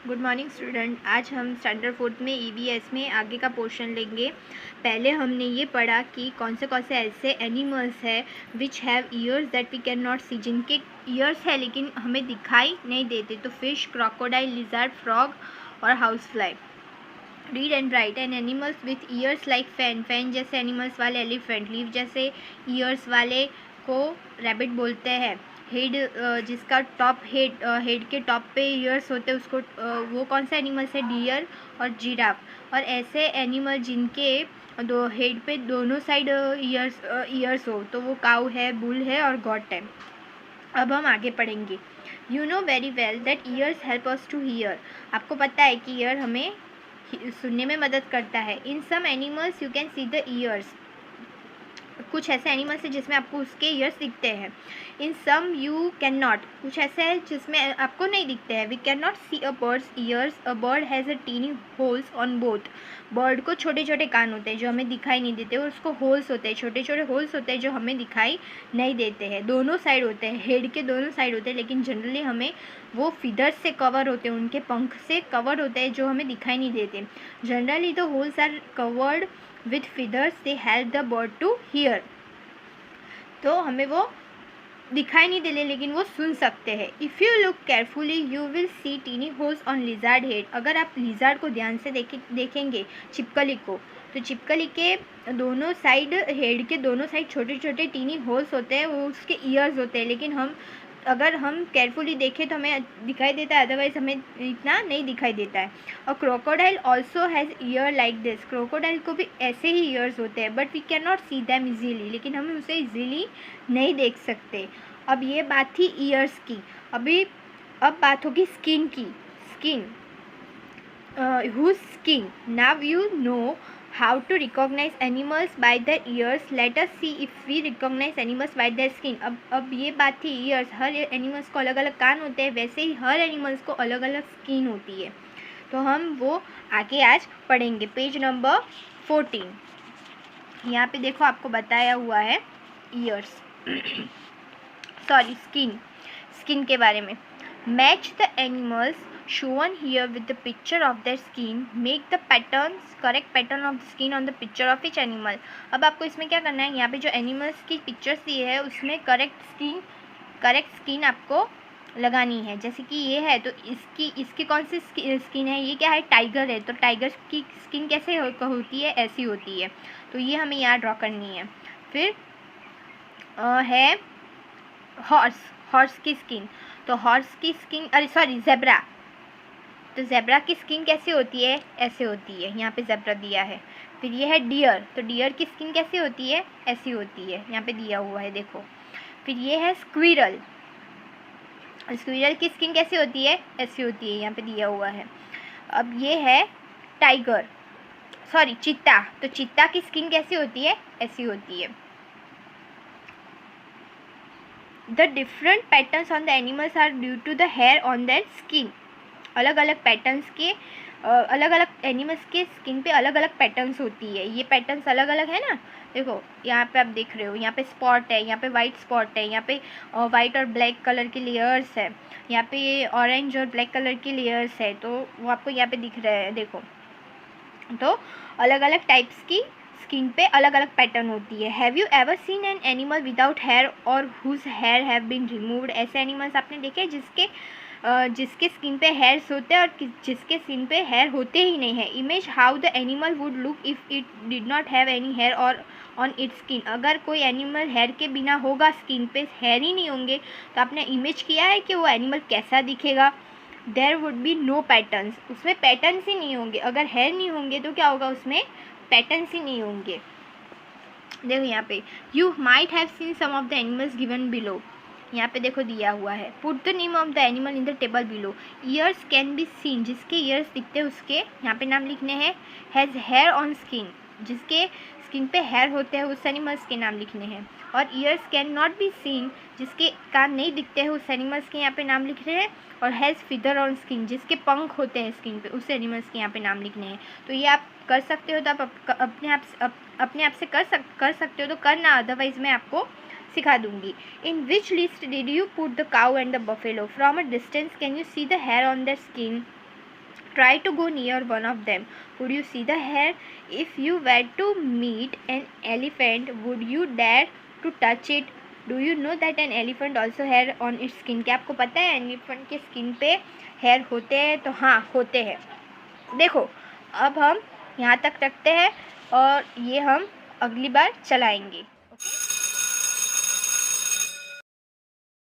Good morning student. आज हम standard fourth में ईवीएस में आगे का पोर्शन लेंगे। पहले हमने ये पढ़ा कि कौन से ऐसे एनिमल्स है which have ears that we can not see, जिनके ईयर्स है लेकिन हमें दिखाई नहीं देते। तो फिश, क्रोकोडाइल, लिजर्ड, फ्रॉग और house fly. Read and write. And animals with ears like fan, fan जैसे एनिमल्स वाले एलिफेंट, लीफ जैसे ईयर्स वाले को रैबिट बोलते हैं। हेड, जिसका टॉप हेड के टॉप पे ईयर्स होते हैं उसको वो कौन सा एनिमल्स है? डियर और जिराफ। और ऐसे एनिमल जिनके दो हेड पे दोनों साइड ईयर्स हो तो वो काऊ है, बुल है और गॉट है। अब हम आगे पढ़ेंगे। You know very well that ears help us to hear. आपको पता है कि ईयर हमें सुनने में मदद करता है। In some animals you can see the ears. कुछ ऐसे एनिमल्स हैं जिसमें आपको उसके ईयर्स दिखते हैं। In some you can not. कुछ ऐसे है जिसमें आपको नहीं दिखते हैं। We can not see a birds ears. A bird has a tiny holes on both. Bird को छोटे छोटे कान होते हैं जो हमें दिखाई नहीं देते, और उसको होल्स होते हैं, छोटे छोटे होल्स होते हैं जो हमें दिखाई नहीं देते हैं। दोनों साइड होते हैं, हेड के दोनों साइड होते हैं, लेकिन जनरली हमें वो फीदर्स से कवर होते हैं, उनके पंख से कवर होते हैं जो हमें दिखाई नहीं देते। Generally the holes are covered with feathers, they help the bird to hear. तो हमें वो दिखाई नहीं दे लेकिन वो सुन सकते हैं। If you look carefully you will see tiny holes on lizard head. अगर आप लिजार्ड को ध्यान से देखेंगे, छिपकली को, तो छिपकली के दोनों साइड, हेड के दोनों साइड छोटे छोटे टीनी होल्स होते हैं, वो उसके ईयर्स होते हैं, लेकिन अगर हम केयरफुली देखें तो हमें दिखाई देता है, अदरवाइज हमें इतना नहीं दिखाई देता है। और crocodile also has ear like this. Crocodile को भी ऐसे ही ईयर्स होते हैं, but we can not see them easily, लेकिन हम उसे इजीली नहीं देख सकते। अब ये बात थी ईयर्स की। अब बात होगी स्किन की। Skin, whose skin. Now you know how to recognize animals by their ears. Let us see if we recognize animals by their skin. अब ये बात थी ईयर्स। हर एनिमल्स को अलग अलग कान होते हैं, वैसे ही हर एनिमल्स को अलग अलग स्किन होती है। तो हम वो आगे आज पढ़ेंगे। Page number 14। यहाँ पे देखो आपको बताया हुआ है ईयर्स सॉरी स्किन के बारे में। Match the animals shown here with the picture of their skin. Make the correct pattern of the skin on the picture of each animal. अब आपको इसमें क्या करना है, यहाँ पे जो एनिमल्स की पिक्चर्स दी है उसमें करेक्ट स्किन आपको लगानी है। जैसे कि ये है तो इसकी कौन सी स्किन है? ये क्या है? टाइगर है। तो टाइगर की स्किन कैसे होती है? ऐसी होती है। तो ये हमें यहाँ ड्रॉ करनी है। फिर है हॉर्स की स्किन। तो हॉर्स की स्किन, ज़ेब्रा। तो ज़ेब्रा की स्किन कैसे होती है? ऐसे होती है। यहाँ पे ज़ेब्रा दिया है। फिर ये है डियर। तो डियर की स्किन कैसे होती है? ऐसी होती है, यहाँ पे दिया हुआ है, देखो। फिर ये है स्क्विरल। स्क्विरल की स्किन कैसे होती है? ऐसी होती है, यहाँ पे दिया हुआ है। अब ये है चीता। तो चीता की स्किन कैसी होती है? ऐसी होती है। The different patterns on the animals are due to the hair on their skin. अलग अलग पैटर्न्स के अलग अलग एनिमल्स के स्किन पे अलग अलग पैटर्न्स होती है। ये पैटर्न्स अलग अलग है ना। देखो यहाँ पे आप देख रहे हो, यहाँ पे स्पॉट है, यहाँ पे वाइट स्पॉट है, यहाँ पे वाइट और ब्लैक कलर के लेयर्स है, यहाँ पे ये ऑरेंज और ब्लैक कलर के लेयर्स है। तो वो आपको यहाँ पे दिख रहा है, देखो। तो अलग अलग टाइप्स की स्किन पे अलग अलग पैटर्न होती है। Have you ever seen an animal without hair और whose hair have been removed? ऐसे एनिमल्स आपने देखे जिसके स्किन पे हेयर्स होते हैं और जिसके स्किन पे हेयर होते ही नहीं है। Imagine how the animal would look if it did not have any hair और ऑन इट्स स्किन। अगर कोई एनिमल हेयर के बिना होगा, स्किन पे हेयर ही नहीं होंगे, तो आपने इमेज किया है कि वो एनिमल कैसा दिखेगा? There would be no patterns. उसमें पैटर्न्स ही नहीं होंगे। अगर हेयर नहीं होंगे तो क्या होगा? उसमें पैटर्न्स ही नहीं होंगे। देखो यहाँ पे you might have seen some of the animals given below. यहाँ पे देखो दिया हुआ है। Put the name of the animal in the table below. Ears can be seen. जिसके ईयर्स दिखते हैं उसके यहाँ पे नाम लिखने हैं। Has hair on skin. जिसके स्किन पे हेयर होते हैं उस एनिमल्स के नाम लिखने हैं। और ears can not be seen. जिसके कान नहीं दिखते हैं उस एनिमल्स के यहाँ पे नाम लिख रहे हैं। और हैज़ फिदर ऑन स्किन। जिसके पंख होते हैं स्किन पे उस एनिमल्स के यहाँ पे नाम लिखने हैं। तो ये आप कर सकते हो, तो आप अपने आप से कर सकते हो तो करना, अदरवाइज मैं आपको सिखा दूंगी। In which list did you put the cow and the buffalo? From a distance can you see the hair on the skin? Try to go near one of them. Would you see the hair? If you were to meet an elephant, would you dare to touch it? Do you know that an elephant also hair on its skin? क्या आपको पता है elephant के skin पे hair होते हैं? तो हाँ, होते हैं। देखो, अब हम यहाँ तक रखते हैं और ये हम अगली बार चलाएंगे।